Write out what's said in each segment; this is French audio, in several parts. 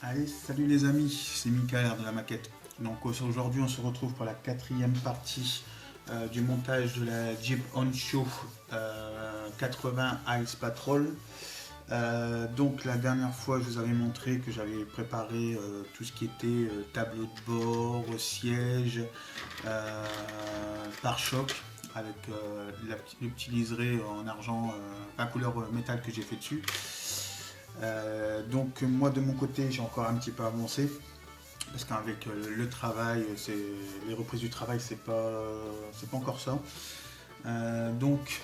Allez, salut les amis, c'est Michael de la maquette. Donc aujourd'hui on se retrouve pour la quatrième partie du montage de la Jeep Honcho 80 Ice Patrol. Donc la dernière fois je vous avais montré que j'avais préparé tout ce qui était tableau de bord, siège, pare-choc avec le petit liseré en argent, en couleur métal que j'ai fait dessus. Donc moi de mon côté j'ai encore un petit peu avancé parce qu'avec le travail, les reprises du travail c'est pas encore ça. Donc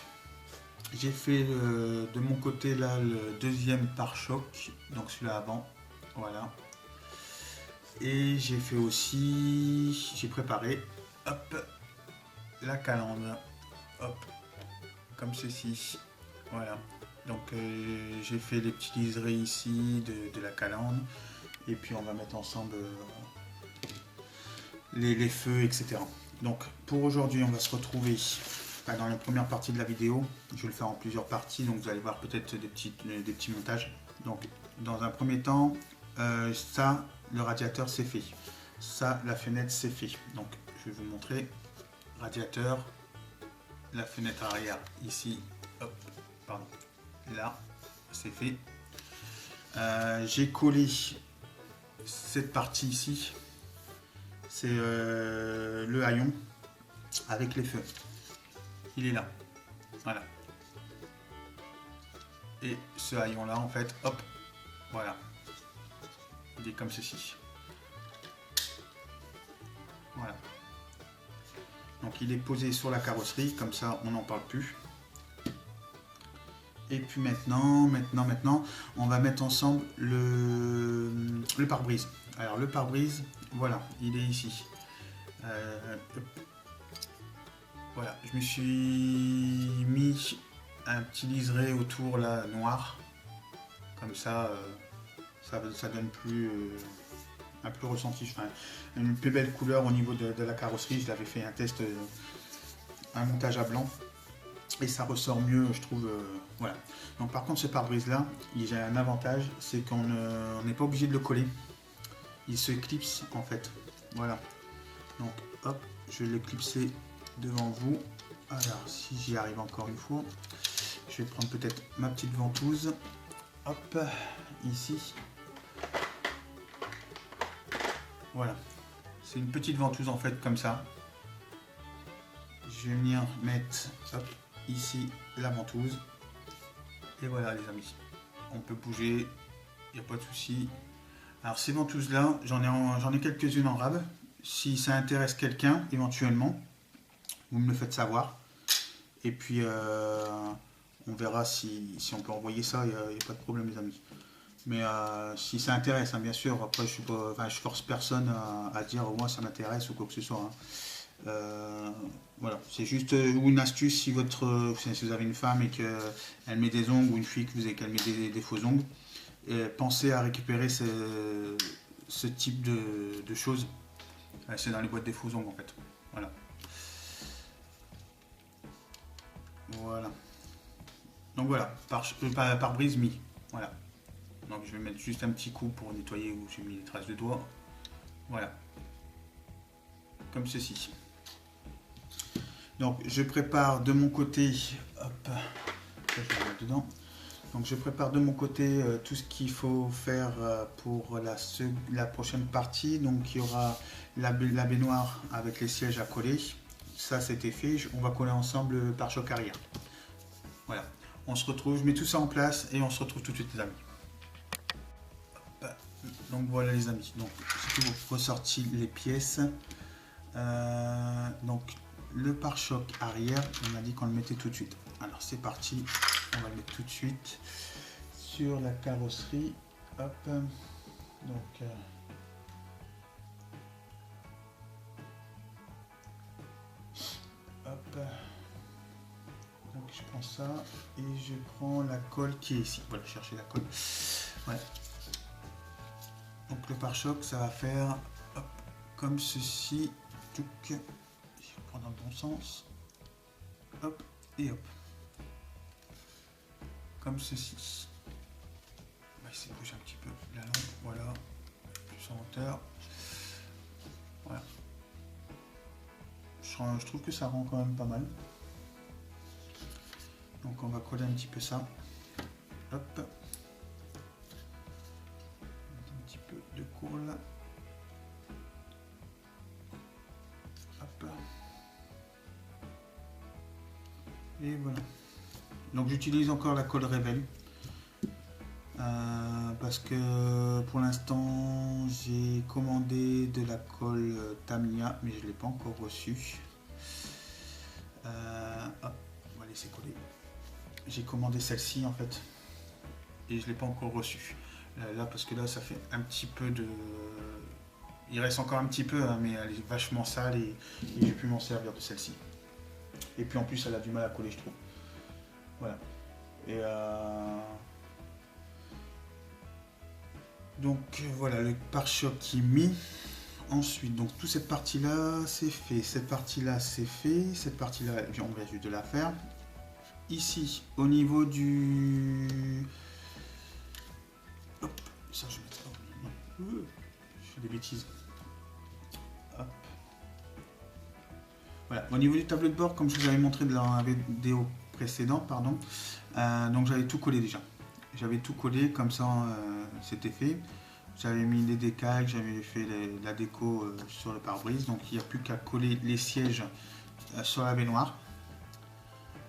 j'ai fait de mon côté là le deuxième pare-choc, donc celui-là avant, voilà. Et j'ai fait aussi, j'ai préparé, hop, la calandre, hop, comme ceci, voilà. Donc j'ai fait les petits liserés ici de la calandre. Et puis on va mettre ensemble les feux, etc. Donc pour aujourd'hui, on va se retrouver dans la première partie de la vidéo. Je vais le faire en plusieurs parties, donc vous allez voir peut-être des petits montages. Donc dans un premier temps, ça, le radiateur, c'est fait. Ça, la fenêtre, c'est fait. Donc je vais vous montrer. Radiateur, la fenêtre arrière ici, hop, pardon, là, c'est fait. J'ai collé cette partie ici, c'est le haillon avec les feux. Il est là, voilà. Et ce haillon là, en fait, hop, voilà, il est comme ceci. Voilà. Donc il est posé sur la carrosserie, comme ça on n'en parle plus. Et puis maintenant, on va mettre ensemble le pare-brise. Alors le pare-brise, voilà, il est ici. Voilà, je me suis mis un petit liseré autour là, noir. Comme ça, ça donne plus un peu ressenti. Enfin, une plus belle couleur au niveau de la carrosserie. Je l'avais fait un test, un montage à blanc. Et ça ressort mieux, je trouve. Voilà. Donc par contre, ce pare-brise là, il a un avantage, c'est qu'on n'est pas obligé de le coller. Il se clipse en fait. Voilà. Donc hop, je vais le clipser devant vous. Alors si j'y arrive encore une fois, je vais prendre peut-être ma petite ventouse. Hop, ici. Voilà. C'est une petite ventouse en fait comme ça. Je vais venir mettre hop, ici la ventouse. Et voilà les amis. On peut bouger, il n'y a pas de souci. Alors ces ventouses là, j'en ai quelques-unes en rab. Si ça intéresse quelqu'un éventuellement, vous me le faites savoir. Et puis on verra si on peut envoyer ça, il n'y a pas de problème les amis. Mais si ça intéresse, hein, bien sûr, après je force personne à dire moi ça m'intéresse ou quoi que ce soit. Hein. Voilà, c'est juste une astuce si vous avez une femme et qu'elle met des ongles ou une fille que vous avez qu'elle met des faux ongles. Pensez à récupérer ce type de choses. C'est dans les boîtes des faux ongles en fait. Voilà. Voilà. Donc voilà, pare-brise mis. Voilà. Donc je vais mettre juste un petit coup pour nettoyer où j'ai mis les traces de doigts. Voilà. Comme ceci. Donc je prépare de mon côté. Hop. Ça, je vais le mettre dedans. Donc je prépare de mon côté tout ce qu'il faut faire pour la prochaine partie. Donc il y aura la baignoire avec les sièges à coller. Ça c'était fait. On va coller ensemble le pare-choc arrière. Voilà. On se retrouve, je mets tout ça en place et on se retrouve tout de suite les amis. Hop. Donc voilà les amis. Donc j'ai ressorti les pièces. Donc le pare-choc arrière, on a dit qu'on le mettait tout de suite. Alors c'est parti. On va le mettre tout de suite sur la carrosserie. Hop. Donc hop. Donc je prends ça et je prends la colle qui est ici. Voilà, chercher la colle. Voilà. Donc le pare-choc, ça va faire hop, comme ceci. Je vais prendre dans le bon sens. Hop et hop. Comme ceci. On va essayer de bouger un petit peu la lampe, voilà. sur hauteur. Voilà. Je trouve que ça rend quand même pas mal. Donc on va coller un petit peu ça. Hop. Un petit peu de colle. Hop. Et voilà. Donc j'utilise encore la colle Rebelle. Parce que pour l'instant j'ai commandé de la colle Tamiya mais je ne l'ai pas encore reçue. Hop, on va laisser coller. J'ai commandé celle-ci en fait et je ne l'ai pas encore reçue. Là parce que là ça fait un petit peu de... Il reste encore un petit peu hein, mais elle est vachement sale et j'ai pu m'en servir de celle-ci. Et puis en plus elle a du mal à coller je trouve. Voilà. Et donc voilà le pare-choc qui est mis. Ensuite, donc toute cette partie-là c'est fait, cette partie-là c'est fait, cette partie-là on vient juste de la faire. Ici, au niveau du... Hop, ça je vais mettre ça. Je fais des bêtises. Hop. Voilà, au niveau du tableau de bord, comme je vous avais montré dans la vidéo précédente, pardon, donc j'avais tout collé déjà. J'avais tout collé, comme ça c'était fait. J'avais mis les décals, j'avais fait la déco sur le pare-brise, donc il n'y a plus qu'à coller les sièges sur la baignoire.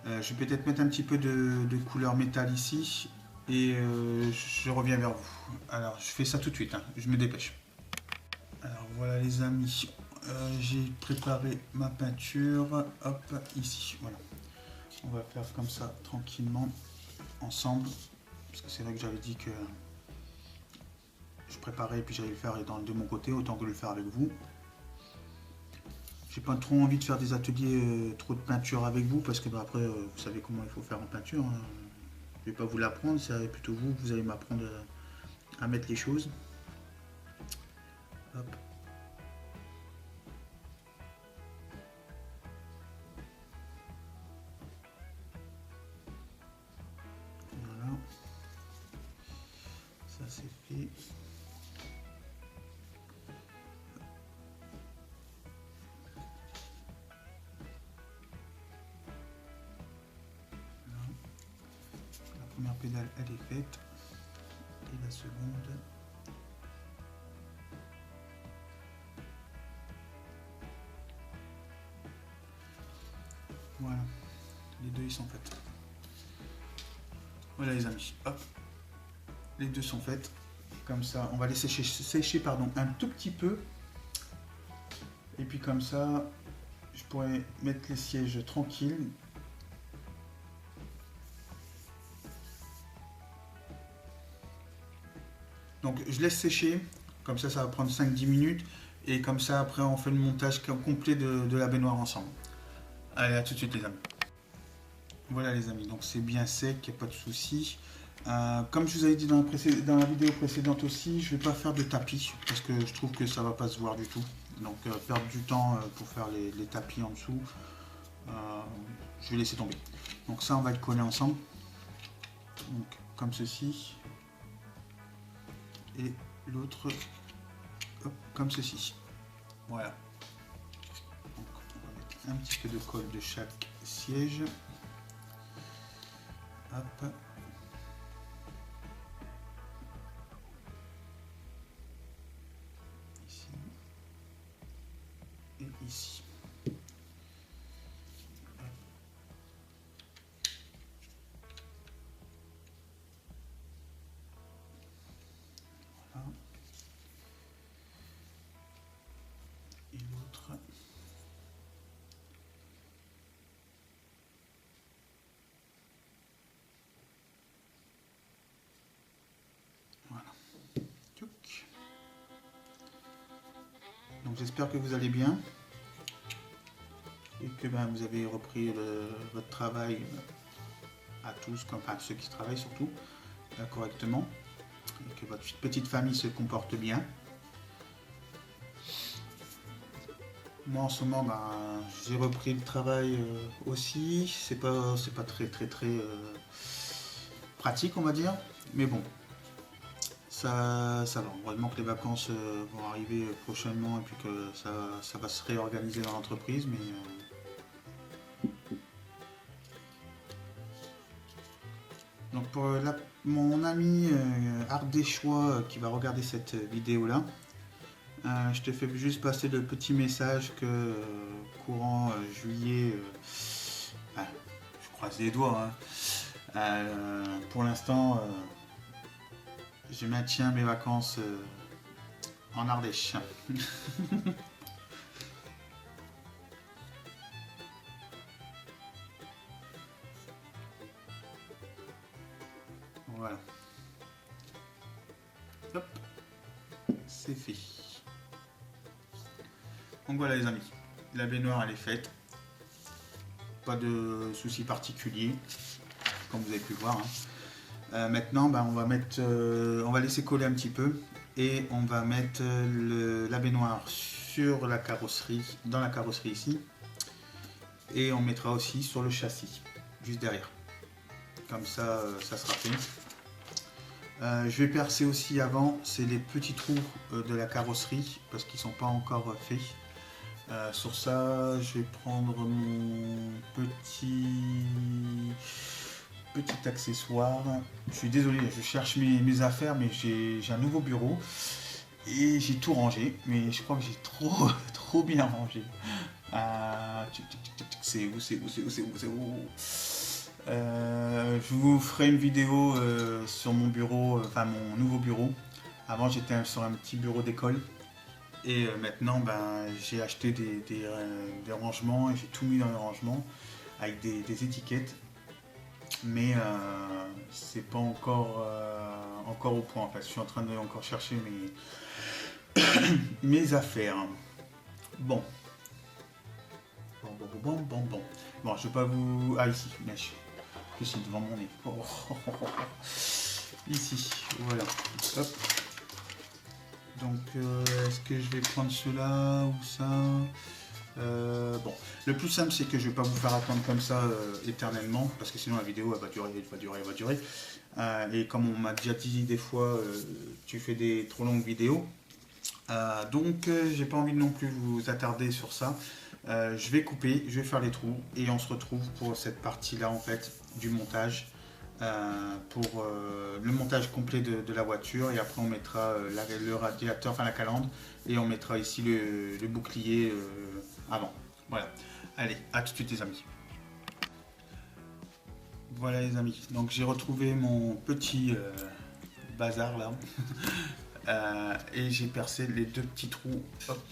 Je vais peut-être mettre un petit peu de couleur métal ici et je reviens vers vous. Alors je fais ça tout de suite, hein, je me dépêche. Alors voilà les amis, j'ai préparé ma peinture, hop, ici, voilà. On va faire comme ça tranquillement, ensemble, parce que c'est vrai que j'avais dit que je préparais et puis j'allais le faire de mon côté, autant que le faire avec vous. J'ai pas trop envie de faire des ateliers trop de peinture avec vous, parce que bah, après, vous savez comment il faut faire en peinture. Hein. Je vais pas vous l'apprendre, c'est plutôt vous, vous allez m'apprendre à mettre les choses. Hop. Voilà. Ça c'est fait. Voilà. La première pédale elle est faite. Et la seconde. Voilà. Les deux ils sont faits. Voilà les amis. Hop. Les deux sont faites. Comme ça, on va les sécher pardon, un tout petit peu. Et puis comme ça, je pourrais mettre les sièges tranquilles. Donc je laisse sécher, comme ça ça va prendre 5-10 minutes. Et comme ça après on fait le montage complet de la baignoire ensemble. Allez, à tout de suite les amis. Voilà les amis, donc c'est bien sec, il n'y a pas de souci. Comme je vous avais dit dans la vidéo précédente aussi, je ne vais pas faire de tapis parce que je trouve que ça ne va pas se voir du tout. Donc perdre du temps pour faire les tapis en dessous, je vais laisser tomber. Donc ça on va le coller ensemble. Donc comme ceci. Et l'autre comme ceci. Voilà. Donc, on va mettre un petit peu de colle de chaque siège. Hop. Ici. Et ici. Voilà. Et l'autre. Voilà. Donc j'espère que vous allez bien et que vous avez repris votre travail à tous, enfin ceux qui travaillent surtout, correctement, et que votre petite famille se comporte bien. Moi en ce moment j'ai repris le travail aussi, c'est pas très pratique on va dire, mais bon, ça va. Heureusement que les vacances vont arriver prochainement et puis que ça va se réorganiser dans l'entreprise. Mais donc pour mon ami ardéchois qui va regarder cette vidéo là, je te fais juste passer le petit message que courant juillet, je croise les doigts, hein. Pour l'instant, je maintiens mes vacances en Ardèche. Voilà. Hop, c'est fait. Donc voilà les amis, la baignoire elle est faite. Pas de soucis particuliers, comme vous avez pu voir, hein. Maintenant, on va laisser coller un petit peu et on va mettre la baignoire sur la carrosserie, dans la carrosserie ici, et on mettra aussi sur le châssis, juste derrière. Comme ça, ça sera fait. Je vais percer aussi avant, c'est les petits trous de la carrosserie parce qu'ils sont pas encore faits. Sur ça, je vais prendre mon petit accessoire. Je suis désolé, je cherche mes affaires, mais j'ai un nouveau bureau et j'ai tout rangé, mais je crois que j'ai trop bien rangé. C'est où? Je vous ferai une vidéo sur mon bureau, enfin mon nouveau bureau. Avant j'étais sur un petit bureau d'école. Et maintenant, j'ai acheté des rangements et j'ai tout mis dans les rangements avec des étiquettes. Mais c'est pas encore au point. En fait, je suis en train de encore chercher mes affaires. Bon. Bon, je vais pas vous. Ah, ici, bien sûr. Que c'est devant mon nez. Ici, voilà. Hop. Donc, est-ce que je vais prendre cela ou ça? Bon, le plus simple c'est que je vais pas vous faire attendre comme ça éternellement parce que sinon la vidéo elle va durer. Et comme on m'a déjà dit des fois, tu fais des trop longues vidéos. Donc, j'ai pas envie non plus vous attarder sur ça. Je vais couper, je vais faire les trous et on se retrouve pour cette partie là en fait du montage. Pour le montage complet de la voiture et après on mettra le radiateur, enfin la calandre et on mettra ici le bouclier avant. Voilà, allez, à tout de suite les amis. Voilà les amis, donc j'ai retrouvé mon petit bazar là et j'ai percé les deux petits trous, hop,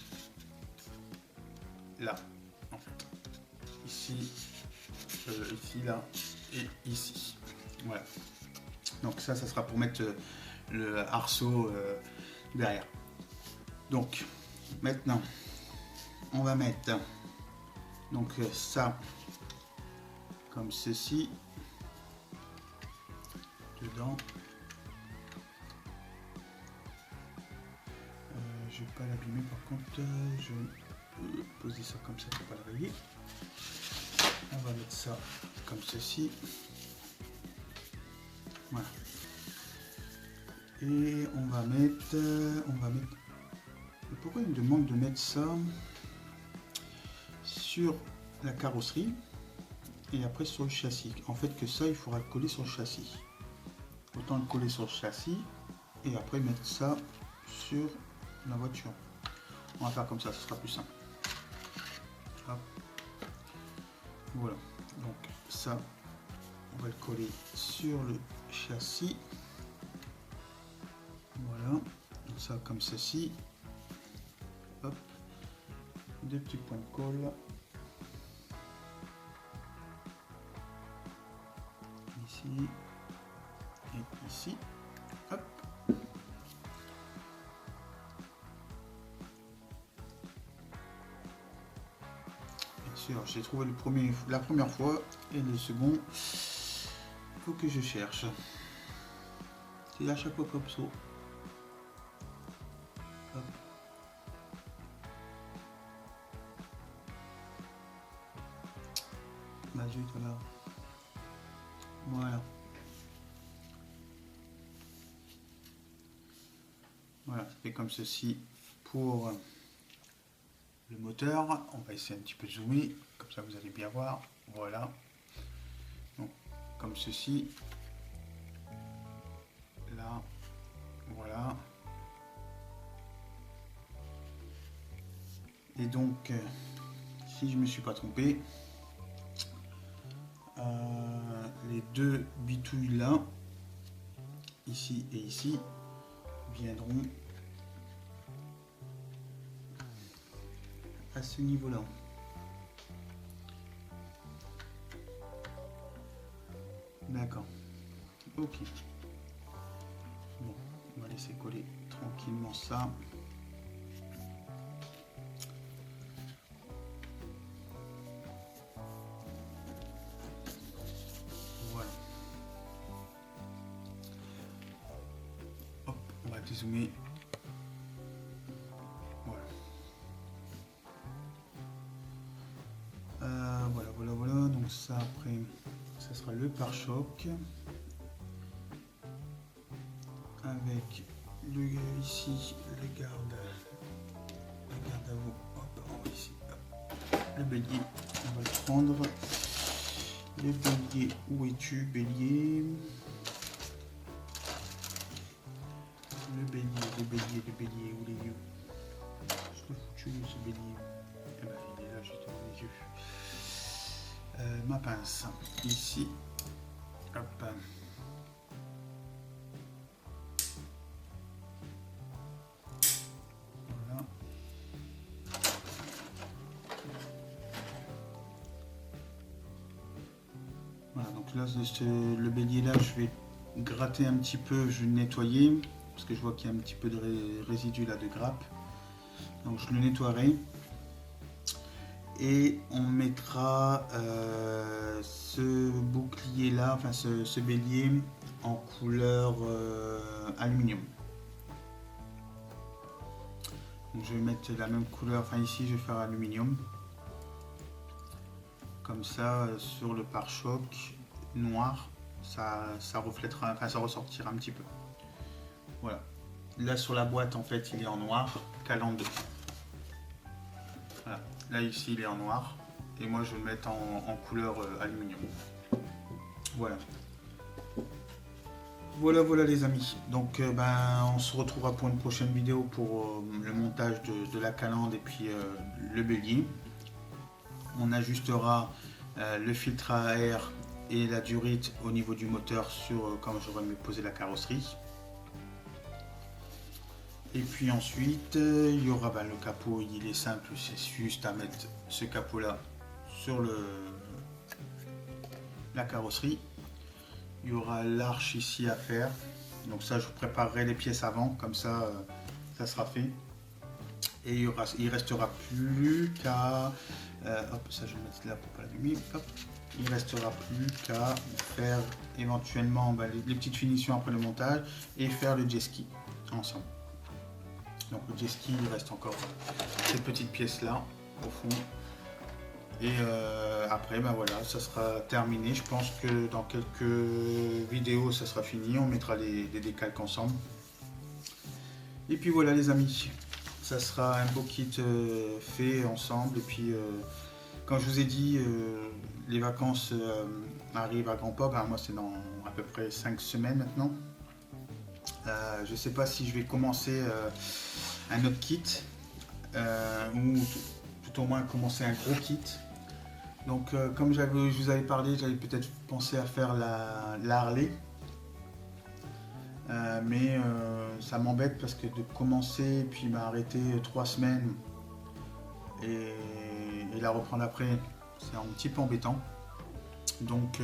là en fait, ici, là et ici. Voilà. Donc ça sera pour mettre le arceau derrière. Donc maintenant, on va mettre donc ça comme ceci dedans. Je vais pas l'abîmer par contre. Je vais poser ça comme ça pour pas le rayer. On va mettre ça comme ceci. Voilà. Et on va mettre. Pourquoi il me demande de mettre ça sur la carrosserie et après sur le châssis? En fait, que ça, il faudra le coller sur le châssis. Autant le coller sur le châssis et après mettre ça sur la voiture. On va faire comme ça, ce sera plus simple. Hop. Voilà. Donc ça, on va le coller sur le châssis. Voilà, donc ça comme ceci. Hop, des petits points de colle. Ici et ici. Hop. Bien sûr, j'ai trouvé la première fois et le second, faut que je cherche. C'est à chaque fois comme ça. Hop. Bah zut, voilà. Voilà. Voilà, ça fait comme ceci pour le moteur. On va essayer un petit peu de zoomer, comme ça vous allez bien voir. Voilà. Donc, comme ceci. Là, voilà. Et donc, si je ne me suis pas trompé, les deux bitouilles là, ici et ici, viendront à ce niveau-là. D'accord. Ok. Bon, on va laisser coller tranquillement ça. Voilà. Hop, on va dézoomer. Voilà. Voilà. Donc ça après, ça sera le pare-choc avec le ici le garde à vous. Hop, on va ici. Hop. Le bélier, on va le prendre. Le bélier, où es-tu, bélier? Le bélier, où les yeux? Je l'ai foutu ce bélier. Eh ben, il est là juste devant les yeux. Ma pince, ici. Hop. Voilà. Voilà, donc là, le bélier là, je vais gratter un petit peu, je vais le nettoyer, parce que je vois qu'il y a un petit peu de résidus là de grappe. Donc je le nettoierai. Et on mettra ce bouclier là, enfin ce bélier en couleur aluminium. Donc je vais mettre la même couleur, enfin ici je vais faire aluminium. Comme ça sur le pare-choc noir, ça reflètera, enfin ça ressortira un petit peu. Voilà. Là sur la boîte en fait il est en noir, calandre. Voilà. Là ici il est en noir et moi je vais le mettre en couleur aluminium. Voilà. Voilà les amis. Donc on se retrouvera pour une prochaine vidéo pour le montage de la calandre et puis le bélier. On ajustera le filtre à air et la durite au niveau du moteur sur quand j'aurai posé la carrosserie. Et puis ensuite, il y aura le capot, il est simple, c'est juste à mettre ce capot là sur la carrosserie. Il y aura l'arche ici à faire, donc ça je vous préparerai les pièces avant, comme ça ça sera fait. Et il restera plus qu'à, hop ça je vais mettre là pour pas l'allumer, hop. Il restera plus qu'à faire éventuellement les petites finitions après le montage et faire le jet ski ensemble. Donc le jet ski, il reste encore ces petites pièces là au fond. Et après, voilà, ça sera terminé. Je pense que dans quelques vidéos, ça sera fini. On mettra les décalques ensemble. Et puis voilà les amis, ça sera un beau kit fait ensemble. Et puis, quand je vous ai dit, les vacances arrivent à grands pas. Moi, c'est dans à peu près 5 semaines maintenant. Je ne sais pas si je vais commencer un autre kit ou tout au moins commencer un gros kit. Donc comme je vous avais parlé, j'avais peut-être pensé à faire la Harley. Mais ça m'embête parce que de commencer et puis m'arrêter 3 semaines et la reprendre après, c'est un petit peu embêtant. Donc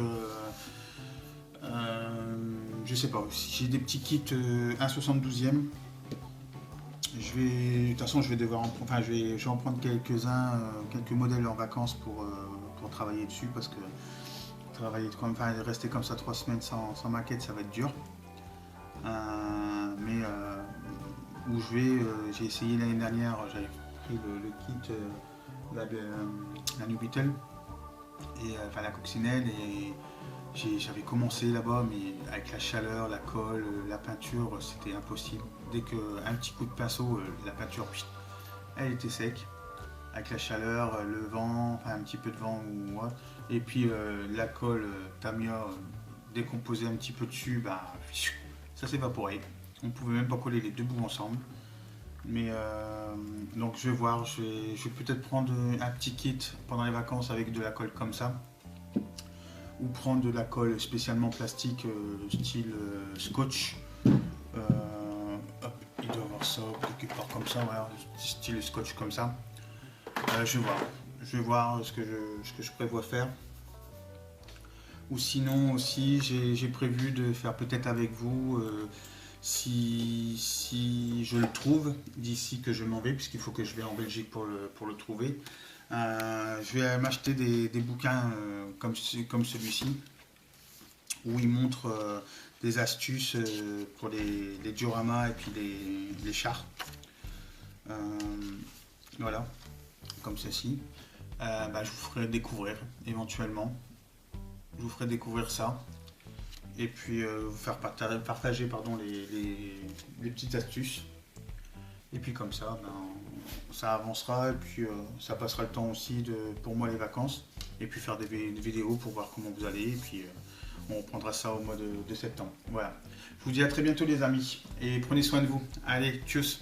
je sais pas, si j'ai des petits kits 1/72e, de toute façon je vais devoir je vais en prendre quelques-uns, quelques modèles en vacances pour travailler dessus, parce que rester comme ça 3 semaines sans maquette, ça va être dur. Mais où j'ai essayé l'année dernière, j'avais pris le kit la Nubitel et la coccinelle, et J'avais commencé là-bas, mais avec la chaleur, la colle, la peinture, c'était impossible. Dès qu'un petit coup de pinceau, la peinture, elle était sec. Avec la chaleur, le vent, enfin un petit peu de vent ou autre. Et puis la colle Tamiya, dès qu'on posait un petit peu dessus, bah, ça s'évaporait. On pouvait même pas coller les deux bouts ensemble. Mais donc je vais voir, je vais peut-être prendre un petit kit pendant les vacances avec de la colle comme ça. Ou prendre de la colle spécialement plastique, style scotch. Hop, il doit avoir ça quelque part comme ça, voilà, style scotch comme ça. Je vais voir ce que je prévois faire. Ou sinon aussi, j'ai prévu de faire peut-être avec vous, si je le trouve d'ici que je m'en vais, puisqu'il faut que je vais en Belgique pour le trouver. Je vais m'acheter des bouquins comme celui-ci, où il montre des astuces pour les dioramas et puis les chars. Voilà, comme ceci. Je vous ferai découvrir éventuellement. Je vous ferai découvrir ça. Et puis vous faire partager les petites astuces. Et puis comme ça, ça avancera et puis ça passera le temps aussi pour moi les vacances. Et puis faire des vidéos pour voir comment vous allez. Et puis on reprendra ça au mois de septembre. Voilà. Je vous dis à très bientôt les amis. Et prenez soin de vous. Allez, tchuss.